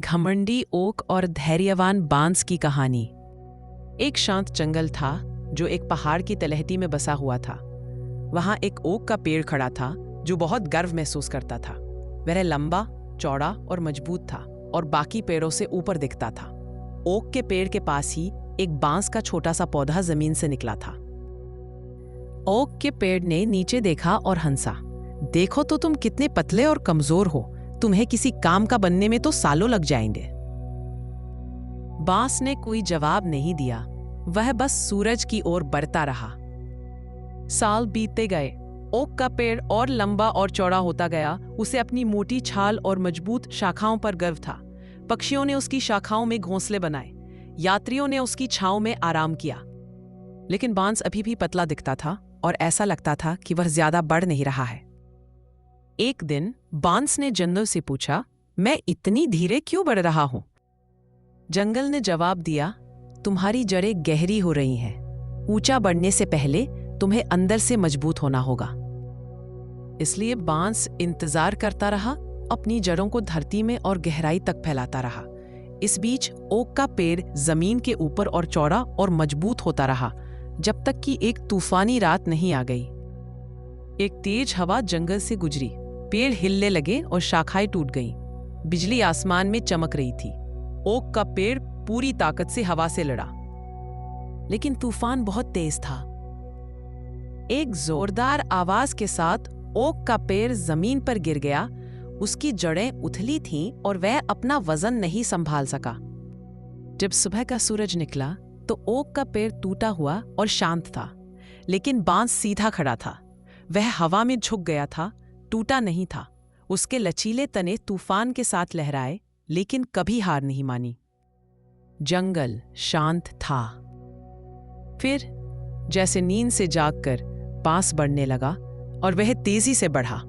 घमंडी ओक और धैर्यवान बांस की कहानी। एक शांत जंगल था जो एक पहाड़ की तलहटी में बसा हुआ था। वहां एक ओक का पेड़ खड़ा था जो बहुत गर्व महसूस करता था। वह लंबा, चौड़ा और मजबूत था और बाकी पेड़ों से ऊपर दिखता था। ओक के पेड़ के पास ही एक बांस का छोटा सा पौधा जमीन से निकला था। ओक के पेड़ ने नीचे देखा और हंसा। देखो तो तुम कितने पतले और कमजोर हो, तुम्हें किसी काम का बनने में तो सालों लग जाएंगे। बांस ने कोई जवाब नहीं दिया, वह बस सूरज की ओर बढ़ता रहा। साल बीतते गए, ओक का पेड़ और लंबा और चौड़ा होता गया। उसे अपनी मोटी छाल और मजबूत शाखाओं पर गर्व था। पक्षियों ने उसकी शाखाओं में घोंसले बनाए, यात्रियों ने उसकी छांव में आराम किया। लेकिन बांस अभी भी पतला दिखता था और ऐसा लगता था कि वह ज्यादा बढ़ नहीं रहा है। एक दिन बांस ने जंगल से पूछा, मैं इतनी धीरे क्यों बढ़ रहा हूं? जंगल ने जवाब दिया, तुम्हारी जड़ें गहरी हो रही हैं। ऊंचा बढ़ने से पहले तुम्हें अंदर से मजबूत होना होगा। इसलिए बांस इंतजार करता रहा, अपनी जड़ों को धरती में और गहराई तक फैलाता रहा। इस बीच ओक का पेड़ जमीन के ऊपर और चौड़ा और मजबूत होता रहा, जब तक कि एक तूफानी रात नहीं आ गई। एक तेज हवा जंगल से गुजरी, पेड़ हिलने लगे और शाखाएं टूट गईं। बिजली आसमान में चमक रही थी। ओक का पेड़ पूरी ताकत से हवा से लड़ा, लेकिन तूफान बहुत तेज था। एक जोरदार आवाज के साथ ओक का पेड़ जमीन पर गिर गया। उसकी जड़ें उथली थीं और वह अपना वजन नहीं संभाल सका। जब सुबह का सूरज निकला तो ओक का पेड़ टूटा हुआ और शांत था, लेकिन बांस सीधा खड़ा था। वह हवा में झुक गया था, टूटा नहीं था। उसके लचीले तने तूफान के साथ लहराए, लेकिन कभी हार नहीं मानी। जंगल शांत था। फिर जैसे नींद से जागकर पास बढ़ने लगा और वह तेजी से बढ़ा।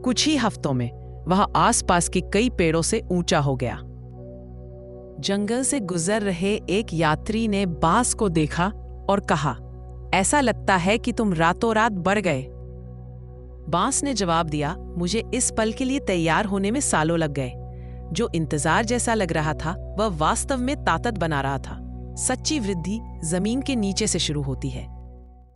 कुछ ही हफ्तों में वह आसपास के कई पेड़ों से ऊंचा हो गया। जंगल से गुजर रहे एक यात्री ने बांस को देखा और कहा, ऐसा लगता है कि तुम रातों रात बढ़ गए। बांस ने जवाब दिया, मुझे इस पल के लिए तैयार होने में सालों लग गए। जो इंतजार जैसा लग रहा था वह वास्तव में ताकत बना रहा था। सच्ची वृद्धि जमीन के नीचे से शुरू होती है।